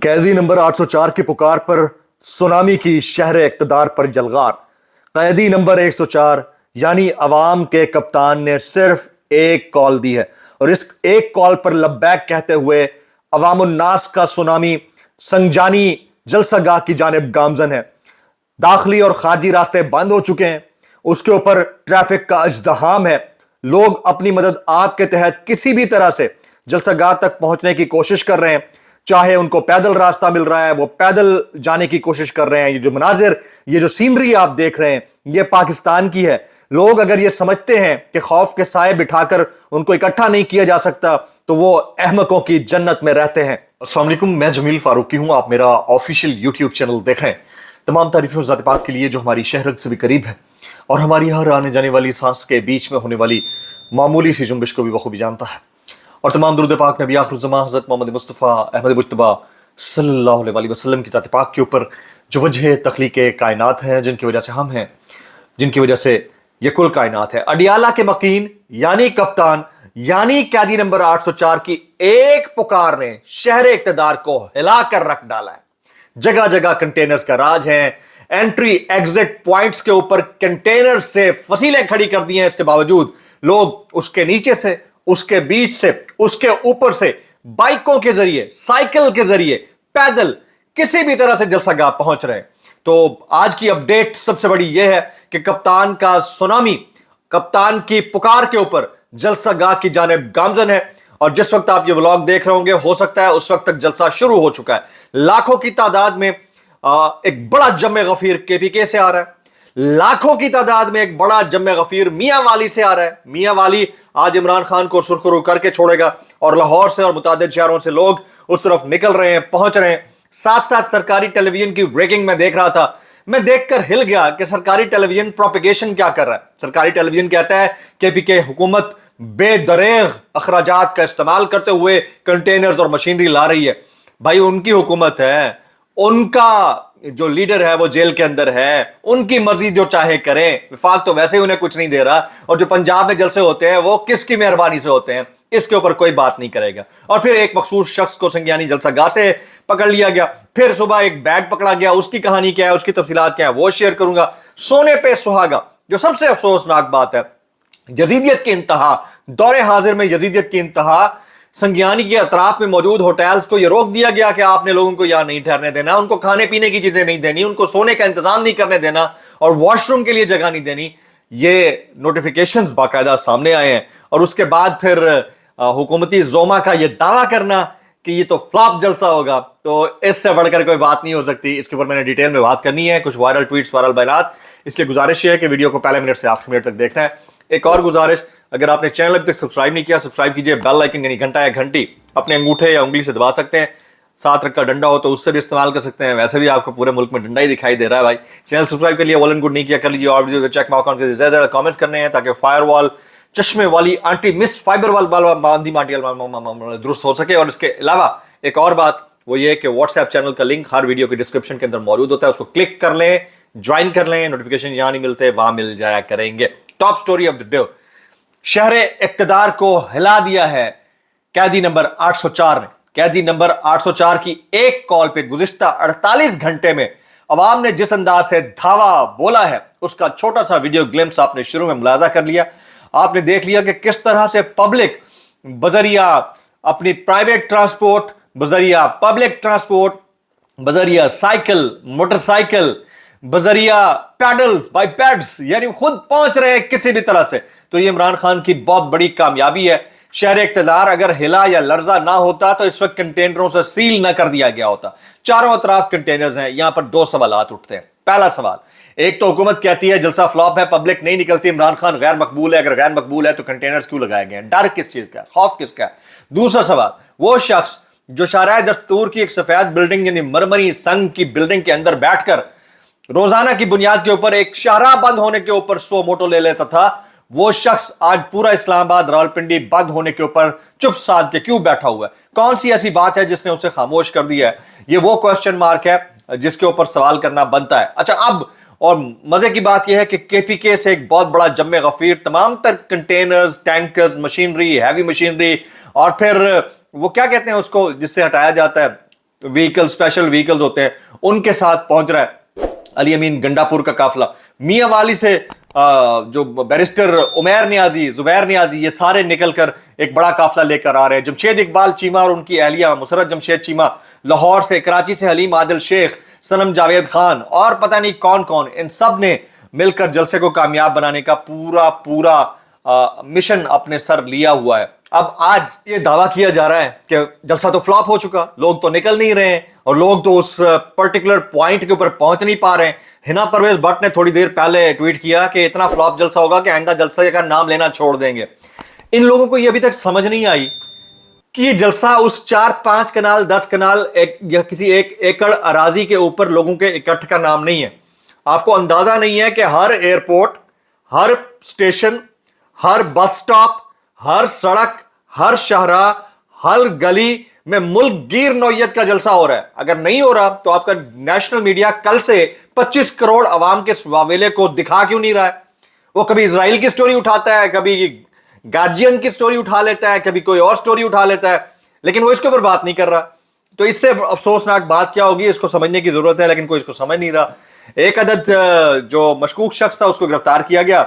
قیدی نمبر 804 کی پکار پر سونامی کی شہر اقتدار پر جلغار۔ قیدی نمبر 104 یعنی عوام کے کپتان نے صرف ایک کال دی ہے اور اس ایک کال پر لبیک کہتے ہوئے عوام الناس کا سونامی سنجانی جلسہ گاہ کی جانب گامزن ہے۔ داخلی اور خارجی راستے بند ہو چکے ہیں، اس کے اوپر ٹریفک کا ازدحام ہے۔ لوگ اپنی مدد آپ کے تحت کسی بھی طرح سے جلسہ گاہ تک پہنچنے کی کوشش کر رہے ہیں، چاہے ان کو پیدل راستہ مل رہا ہے وہ پیدل جانے کی کوشش کر رہے ہیں۔ یہ جو مناظر، یہ جو سینری آپ دیکھ رہے ہیں، یہ پاکستان کی ہے۔ لوگ اگر یہ سمجھتے ہیں کہ خوف کے سائے بٹھا کر ان کو اکٹھا نہیں کیا جا سکتا تو وہ احمقوں کی جنت میں رہتے ہیں۔ السلام علیکم، میں جمیل فاروقی ہوں، آپ میرا آفیشیل یوٹیوب چینل دیکھ رہے ہیں۔ تمام تعریفیں ذات پاک کے لیے جو ہماری شہرت سے بھی قریب ہے اور ہماری ہر آنے جانے والی سانس کے بیچ میں ہونے والی معمولی سی جنبش کو بھی بخوبی جانتا ہے، اور تمام درود پاک نبی آخر الزمان حضرت محمد مصطفیٰ احمد مجتبیٰ صلی اللہ علیہ وسلم کی ذات پاک کے اوپر جو وجہ تخلیق کائنات ہیں، جن کی وجہ سے ہم ہیں، جن کی وجہ سے یہ کل کائنات ہے۔ اڈیالہ کے مکین یعنی کپتان یعنی قیدی نمبر 804 کی ایک پکار نے شہر اقتدار کو ہلا کر رکھ ڈالا ہے۔ جگہ جگہ کنٹینرز کا راج ہے، انٹری ایگزٹ پوائنٹس کے اوپر کنٹینر سے فصیلیں کھڑی کر دی ہیں، اس کے باوجود لوگ اس کے نیچے سے، اس کے بیچ سے، اس کے اوپر سے بائکوں کے ذریعے، سائیکل کے ذریعے، پیدل کسی بھی طرح سے جلسہ گاہ پہنچ رہے ہیں۔ تو آج کی اپڈیٹ سب سے بڑی یہ ہے کہ کپتان کا سونامی کپتان کی پکار کے اوپر جلسہ گاہ کی جانب گامزن ہے، اور جس وقت آپ یہ ولاگ دیکھ رہے ہوں گے ہو سکتا ہے اس وقت تک جلسہ شروع ہو چکا ہے۔ لاکھوں کی تعداد میں ایک بڑا جمع غفیر KPK سے آ رہا ہے، لاکھوں کی تعداد میں ایک بڑا جمع غفیر میاں والی سے آ رہا ہے۔ میاں والی آج عمران خان کو سرخرو کر کے چھوڑے گا، اور لاہور سے اور متعدد شہروں سے لوگ اس طرف نکل رہے ہیں، پہنچ رہے ہیں۔ ساتھ ساتھ سرکاری ٹیلی ویژن کی بریکنگ میں دیکھ رہا تھا، میں دیکھ کر ہل گیا کہ سرکاری ٹیلی ویژن پروپیگیشن کیا کر رہا ہے۔ سرکاری ٹیلی ویژن کہتا ہے KPK حکومت بے دریغ اخراجات کا استعمال کرتے ہوئے کنٹینرز اور مشینری لا رہی ہے۔ بھائی ان کی حکومت ہے، ان کا جو لیڈر ہے وہ جیل کے اندر ہے، ان کی مرضی جو چاہے کریں۔ وفاق تو ویسے ہی انہیں کچھ نہیں دے رہا، اور جو پنجاب میں جلسے ہوتے ہیں وہ کس کی مہربانی سے ہوتے ہیں، اس کے اوپر کوئی بات نہیں کرے گا۔ اور پھر ایک مخصوص شخص کو سنگیانی جلسہ گاہ سے پکڑ لیا گیا، پھر صبح ایک بیگ پکڑا گیا، اس کی کہانی کیا ہے، اس کی تفصیلات کیا ہے وہ شیئر کروں گا۔ سونے پہ سہاگا، جو سب سے افسوسناک بات ہے، یزیدیت کی انتہا، دور حاضر میں یزیدیت کی انتہا، سنگیانی کے اطراف میں موجود ہوٹلز کو یہ روک دیا گیا کہ آپ نے لوگوں کو یہاں نہیں ٹھہرنے دینا، ان کو کھانے پینے کی چیزیں نہیں دینی، ان کو سونے کا انتظام نہیں کرنے دینا، اور واش روم کے لیے جگہ نہیں دینی۔ یہ نوٹیفیکیشنز باقاعدہ سامنے آئے ہیں، اور اس کے بعد پھر حکومتی زوما کا یہ دعویٰ کرنا کہ یہ تو فلاپ جلسہ ہوگا، تو اس سے بڑھ کر کوئی بات نہیں ہو سکتی۔ اس کے اوپر میں نے ڈیٹیل میں بات کرنی ہے، کچھ وائرل ٹویٹس، وائرل بیانات، اس لیے گزارش یہ ہے کہ ویڈیو کو پہلے منٹ سے آخری منٹ تک دیکھنا ہے۔ ایک اور گزارش، اگر آپ نے چینل ابھی تک سبسکرائب نہیں کیا، سبسکرائب کیجئے، بیل آئیکن یعنی گھنٹا یا گھنٹی اپنے انگوٹھے یا انگلی سے دبا سکتے ہیں، ساتھ رکھ کا ڈنڈا ہو تو اس سے بھی استعمال کر سکتے ہیں، ویسے بھی آپ کو پورے ملک میں ڈنڈا ہی دکھائی دے رہا ہے بھائی۔ چینل سبسکرائب کر لیا، ول اینڈ گڈ نہیں کیا کر لیجیے، اور ویڈیو کو چیک مارک آن کر زیادہ زیادہ کامنٹس کرنے ہیں تاکہ فائر وال، چشمے والی، اینٹی مس فائبر وال باندھی ماٹی درست ہو سکے۔ اور اس کے علاوہ ایک اور بات وہ یہ کہ واٹس ایپ چینل کا لنک ہر ویڈیو کے ڈسکرپشن کے اندر موجود ہوتا ہے، اس کو کلک کر لیں، جوائن کر لیں، نوٹیفیکیشن یہاں نہیں ملتے وہاں مل جایا کریں گے۔ Top story of the day, شہر اقتدار کو ہلا دیا ہے قیدی نمبر 804 نے۔ قیدی نمبر 804 کی ایک کال پہ گزشتہ 48 گھنٹے میں عوام نے جس انداز سے دھاوا بولا ہے، اس کا چھوٹا سا ویڈیو گلمپس آپ نے شروع میں ملاحظہ کر لیا۔ آپ نے دیکھ لیا کہ کس طرح سے پبلک بذریعہ اپنی پرائیویٹ ٹرانسپورٹ، بذریعہ پبلک ٹرانسپورٹ، بذریعہ سائیکل، موٹر سائیکل، بذریعہ پیڈلز، بائی پیڈز، یعنی خود پہنچ رہے ہیں کسی بھی طرح سے۔ تو یہ عمران خان کی بہت بڑی کامیابی ہے۔ شہر اقتدار اگر ہلا یا لرزہ نہ ہوتا تو اس وقت کنٹینروں سے سیل نہ کر دیا گیا ہوتا۔ چاروں اطراف کنٹینرز ہیں۔ یہاں پر دو سوالات اٹھتے ہیں۔ پہلا سوال، ایک تو حکومت کہتی ہے جلسہ فلاپ ہے، پبلک نہیں نکلتی، عمران خان غیر مقبول ہے، اگر غیر مقبول ہے تو کنٹینرز کیوں لگائے گئے ہیں؟ ڈر کس چیز کا ہے؟ خوف کس کا ہے؟ دوسرا سوال، وہ شخص جو شاہراہ دستور کی ایک سفید بلڈنگ یعنی مرمری سنگ کی بلڈنگ کے اندر بیٹھ کر روزانہ کی بنیاد کے اوپر ایک شاہراہ بند ہونے کے اوپر 100 موٹو لے لیتا تھا، وہ شخص آج پورا اسلام آباد، راولپنڈی بند ہونے کے اوپر چپ سادھ کے کیوں بیٹھا ہوا ہے؟ کون سی ایسی بات ہے جس نے اسے خاموش کر دیا ہے؟ یہ وہ کوسچن مارک ہے جس کے اوپر سوال کرنا بنتا ہے۔ اچھا، اب اور مزے کی بات یہ ہے کہ KPK سے ایک بہت بڑا جمع غفیر تمام تر containers, tankers, machinery, heavy machinery, اور پھر وہ کیا کہتے ہیں اس کو جس سے ہٹایا جاتا ہے، व्हीकल, स्पेशल व्हीकल्स होते हैं, उनके साथ पहुंच रहा है अली अमीन गंडापुर का काफिला। मियां वाली से जो बैरिस्टर उमैर नियाजी, जुबैर नियाजी, ये सारे निकल कर एक बड़ा काफिला लेकर आ रहे हैं। जमशेद इकबाल चीमा और उनकी अहलिया मुसरत जमशेद चीमा, लाहौर से, कराची से हलीम आदिल शेख, सनम जावेद खान और पता नहीं कौन कौन, इन सब ने मिलकर जलसे को कामयाब बनाने का पूरा पूरा मिशन अपने सर लिया हुआ है। अब आज ये दावा किया जा रहा है कि जलसा तो फ्लॉप हो चुका, लोग तो निकल नहीं रहे हैं और लोग तो उस पर्टिकुलर पॉइंट के ऊपर पहुंच नहीं पा रहे हैं। हिना परवेज भट्ट ने थोड़ी देर पहले ट्वीट किया कि इतना फ्लॉप जलसा होगा कि आइंदा जलसा का नाम लेना छोड़ देंगे। इन लोगों को ये अभी तक समझ नहीं आई कि ये जलसा उस 4-5 कनाल 10 कनाल या किसी एक एकड़ अराजी के ऊपर लोगों के इकट्ठ का नाम नहीं है। आपको अंदाजा नहीं है कि हर एयरपोर्ट, हर स्टेशन, हर बस स्टॉप, हर सड़क, हर शहरा, हर गली में मुल्क गिर नौयत का जलसा हो रहा है। अगर नहीं हो रहा तो आपका नेशनल मीडिया कल से 25 करोड़ अवाम के वावेले को दिखा क्यों नहीं रहा है? वो कभी इजराइल की स्टोरी उठाता है, कभी गार्जियन की स्टोरी उठा लेता है, कभी कोई और स्टोरी उठा लेता है, लेकिन वो इसके ऊपर बात नहीं कर रहा। तो इससे अफसोसनाक बात क्या होगी, इसको समझने की जरूरत है, लेकिन कोई इसको समझ नहीं रहा। एक अदद जो मशकूक शख्स था उसको गिरफ्तार किया गया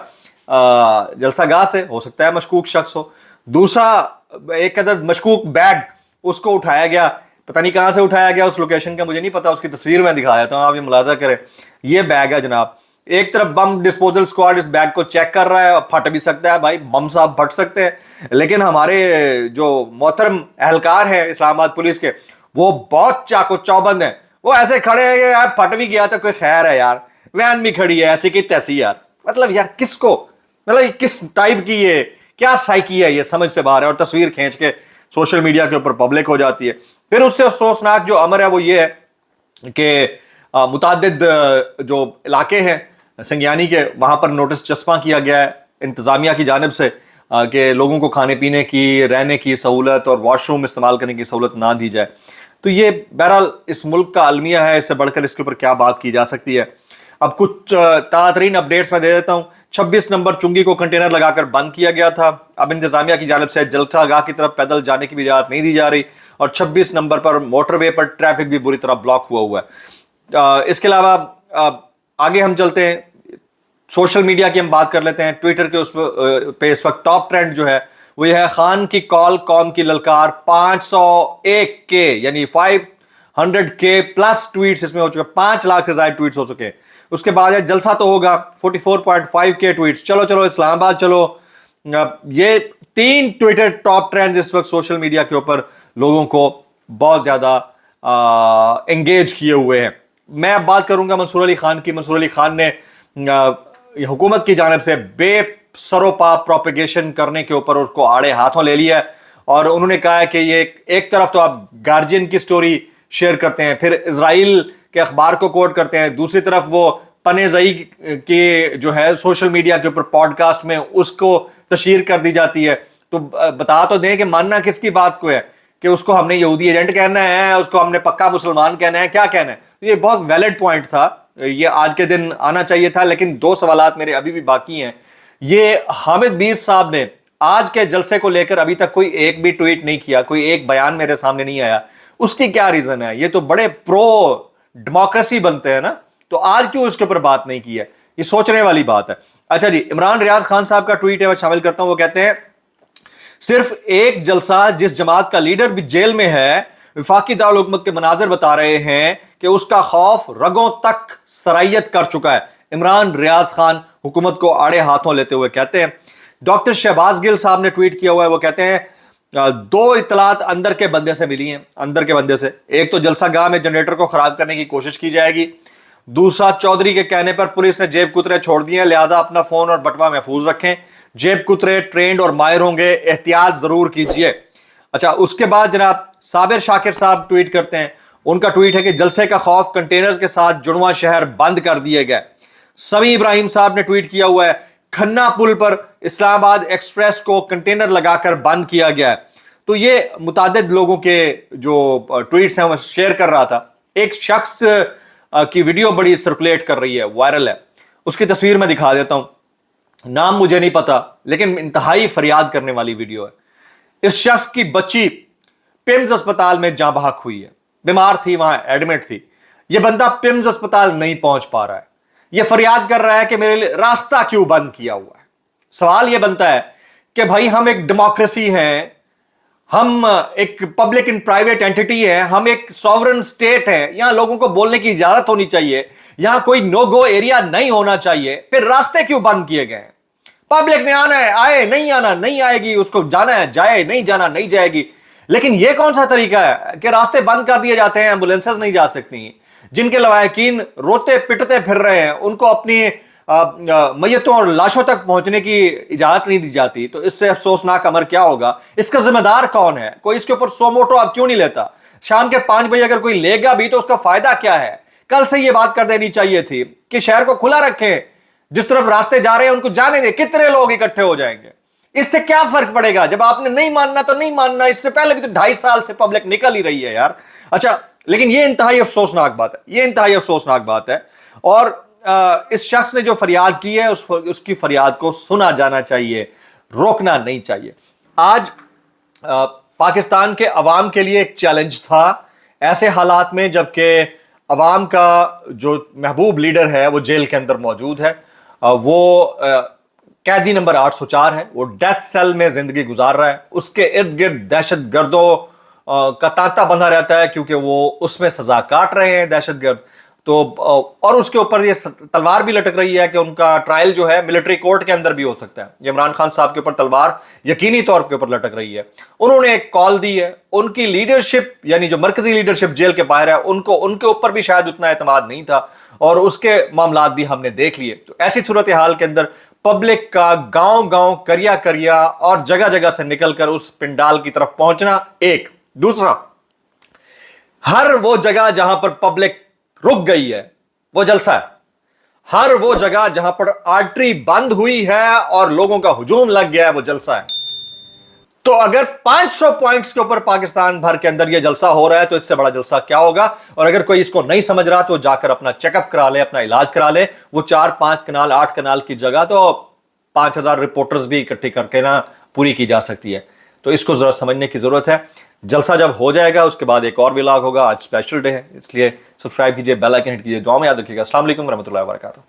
जलसा गाह से, हो सकता है मशकूक शख्स हो। दूसरा एक अदद मशकूक बैग उसको उठाया गया, पता नहीं कहां से उठाया गया, उस लोकेशन का मुझे नहीं पता, उसकी तस्वीर मैं दिखाया था, आप ये मुलाजा करें। ये बैग है जनाब, एक तरफ बम डिस्पोजल स्क्वाड इस बैग को चेक कर रहा है, फट भी सकता है भाई, बम साहब फट सकते हैं, लेकिन हमारे जो मोहतरम एहलकार हैं इस्लामाबाद पुलिस के, वो बहुत चाको चौबंद हैं। वो ऐसे खड़े हैं कि यार फट भी गया तो कोई खैर है यार, वैन भी खड़ी है ऐसी की तैसी यार। मतलब यार किसको, मतलब किस टाइप की ये क्या साइकी है, ये समझ से बाहर है। और तस्वीर खींच के सोशल मीडिया के ऊपर पब्लिक हो जाती है। फिर उससे अफसोसनाक जो अमर है वो ये है कि मुतादिद जो इलाके हैं संज्ञानी के, वहां पर नोटिस चस्पा किया गया है इंतजामिया की जानिब से कि लोगों को खाने पीने की, रहने की सहूलत और वॉशरूम इस्तेमाल करने की सहूलत ना दी जाए। तो ये बहरहाल इस मुल्क का अलमिया है, इससे बढ़कर इसके ऊपर क्या बात की जा सकती है। अब कुछ ताज़ा अपडेट्स मैं दे देता हूँ। 26 नंबर चुंगी को कंटेनर लगाकर बंद किया गया था। अब इंतजामिया की जानिब से जलसा गाह की तरफ पैदल जाने की भी इजाजत नहीं दी जा रही और 26 नंबर पर मोटरवे पर ट्रैफिक भी बुरी तरह ब्लॉक हुआ है। इसके अलावा आगे हम चलते हैं, सोशल मीडिया की हम बात कर लेते हैं। ट्विटर के उस पे इस वक्त टॉप ट्रेंड जो है वो यह है, खान की कॉल कौम की ललकार, 501 के यानी 500 के प्लस ट्वीट्स इसमें हो चुके हैं, 5 लाख से ज्यादा ट्वीट्स हो चुके हैं। उसके बाद है जलसा तो होगा, 44.5 के ट्वीट्स, चलो चलो इस्लामाबाद चलो। ये 3 ट्विटर टॉप ट्रेंड्स इस वक्त सोशल मीडिया के ऊपर लोगों को बहुत ज्यादा एंगेज किए हुए हैं। मैं अब बात करूंगा मंसूर अली खान की। मंसूर अली खान ने हुकूमत की जानिब से बेसरोपा प्रोपेगेशन करने के ऊपर उसको आड़े हाथों ले लिया है और उन्होंने कहा है कि ये एक तरफ तो आप गार्जियन की स्टोरी शेयर करते हैं, फिर इजराइल के अखबार को कोट करते हैं, दूसरी तरफ वो पनेज़ई के जो है सोशल मीडिया के ऊपर पॉडकास्ट में उसको तशहीर कर दी जाती है। तो बता तो दें कि मानना किसकी बात को है, कि उसको हमने यहूदी एजेंट कहना है, उसको हमने पक्का मुसलमान कहना है, क्या कहना है। तो ये बहुत वैलिड पॉइंट था, ये आज के दिन आना चाहिए था, लेकिन 2 सवालात मेरे अभी भी बाकी हैं। ये हामिद मीर साहब ने आज के जलसे को लेकर अभी तक कोई एक भी ट्वीट नहीं किया, कोई एक बयान मेरे सामने नहीं आया। उसकी क्या रीजन है? ये तो बड़े प्रो डेमोक्रेसी बनते हैं ना, तो आज क्यों इसके ऊपर बात नहीं की है? ये सोचने वाली बात है। अच्छा जी, इमरान रियाज खान साहब का ट्वीट है, मैं शामिल करता हूं। वो कहते हैं, सिर्फ एक जलसा जिस जमात का लीडर भी जेल में है, विफाकी दारुल हुकूमत के मनाजिर बता रहे हैं कि उसका खौफ रगों तक सरायत कर चुका है। इमरान रियाज खान हुकूमत को आड़े हाथों लेते हुए कहते हैं। डॉक्टर शहबाज गिल साहब ने ट्वीट किया हुआ है, वो कहते हैं 2 इतलात अंदर के बंदे से मिली हैं, अंदर के बंदे से। एक तो जलसा गाह में जनरेटर को खराब करने की कोशिश की जाएगी, दूसरा चौधरी के कहने पर पुलिस ने जेब कुतरे छोड़ दिए, लिहाजा अपना फोन और बटवा महफूज रखें, जेब कुतरे ट्रेंड और माहिर होंगे, एहतियात जरूर कीजिए। अच्छा, उसके बाद जनाब साबिर शाकिर साहब ट्वीट करते हैं। उनका ट्वीट है कि जलसे का खौफ कंटेनर्स के साथ जुड़वा शहर बंद कर दिए गए। समी इब्राहिम साहब ने ट्वीट किया हुआ है, खन्ना पुल पर इस्लामाबाद एक्सप्रेस को कंटेनर लगाकर बंद किया गया है। तो ये मुतादिद लोगों के जो ट्वीट्स हैं वो शेयर कर रहा था। एक शख्स की वीडियो बड़ी सर्कुलेट कर रही है, वायरल है, उसकी तस्वीर मैं दिखा देता हूं। नाम मुझे नहीं पता, लेकिन इंतहाई फरियाद करने वाली वीडियो है। इस शख्स की बच्ची पिम्स अस्पताल में जाँ बहक हुई है। बीमार थी, वहां एडमिट थी। ये बंदा पिम्स अस्पताल नहीं पहुंच पा रहा है, ये फरियाद कर रहा है कि मेरे लिए रास्ता क्यों बंद किया हुआ है। सवाल ये बनता है कि भाई हम एक डेमोक्रेसी हैं, हम एक पब्लिक एंड प्राइवेट एंटिटी है, हम एक सॉवरन स्टेट है, यहां लोगों को बोलने की इजाजत होनी चाहिए, यहां कोई नो गो एरिया नहीं होना चाहिए, फिर रास्ते क्यों बंद किए गए? पब्लिक ने आना है आए, नहीं आना नहीं आएगी, उसको जाना है जाए, नहीं जाना नहीं जाएगी। लेकिन यह कौन सा तरीका है कि रास्ते बंद कर दिए जाते हैं, एम्बुलेंसेस नहीं जा सकती, जिनके लवाहिकीन रोते पिटते फिर रहे हैं उनको अपनी मैयतों और लाशों तक पहुंचने की इजाजत नहीं दी जाती। तो इससे अफसोसनाक अमर क्या होगा? इसका जिम्मेदार कौन है? कोई इसके ऊपर सो मोटो अब क्यों नहीं लेता? शाम के 5 बजे अगर कोई लेगा भी तो उसका फायदा क्या है? कल से यह बात कर देनी चाहिए थी कि शहर को खुला रखें, जिस तरफ रास्ते जा रहे हैं उनको जाने दें, कितने लोग इकट्ठे हो जाएंगे, इससे क्या फर्क पड़ेगा? जब आपने नहीं मानना तो नहीं मानना, इससे पहले भी तो 2.5 साल से पब्लिक निकल ही रही है यार। अच्छा, लेकिन यह इंतहाई अफसोसनाक बात है, यह इंतहाई अफसोसनाक बात है। और इस शख्स ने जो फरियाद की है उसकी फरियाद को सुना जाना चाहिए, रोकना नहीं चाहिए। आज पाकिस्तान के अवाम के लिए एक चैलेंज था ऐसे हालात में जबकि अवाम का जो महबूब लीडर है वो जेल के अंदर मौजूद है, वो कैदी नंबर 804 है, वो डेथ सेल में जिंदगी गुजार रहा है, उसके इर्द गिर्द दहशत गर्दों का तांता बंधा रहता है क्योंकि वो उसमें सजा काट रहे हैं दहशत गर्द। तो और उसके ऊपर ये तलवार भी लटक रही है कि उनका ट्रायल जो है मिलिट्री कोर्ट के अंदर भी हो सकता है। इमरान खान साहब के ऊपर तलवार यकीनी तौर के ऊपर लटक रही है। उन्होंने एक कॉल दी है, उनकी लीडरशिप यानी जो मरकजी लीडरशिप जेल के बाहर है उनको उनके ऊपर भी शायद उतना एतमाद नहीं था और उसके मामलात भी हमने देख लिए। तो ऐसी सूरत हाल के अंदर पब्लिक का गांव गांव करिया करिया और जगह जगह से निकलकर उस पिंडाल की तरफ पहुंचना एक, दूसरा हर वो जगह जहां पर पब्लिक रुक गई है वो जलसा है, हर वो जगह जहां पर आर्टरी बंद हुई है और लोगों का हुजूम लग गया है वो जलसा है। तो अगर 500 पॉइंट्स के ऊपर पाकिस्तान भर के अंदर ये जलसा हो रहा है तो इससे बड़ा जलसा क्या होगा? और अगर कोई इसको नहीं समझ रहा तो जाकर अपना चेकअप करा ले, अपना इलाज करा ले। वो 4-5 कनाल 8 कनाल की जगह तो 5000 रिपोर्टर्स भी इकट्ठी करके ना पूरी की जा सकती है। तो इसको जरा समझने की जरूरत है। जलसा जब हो जाएगा उसके बाद एक और व्लॉग होगा। आज स्पेशल डे है इसलिए सब्सक्राइब कीजिए, बेल आइकन हिट कीजिए। दुआ में याद रखिएगा। अस्सलाम वालेकुम रहमतुल्लाहि व बरकातहू।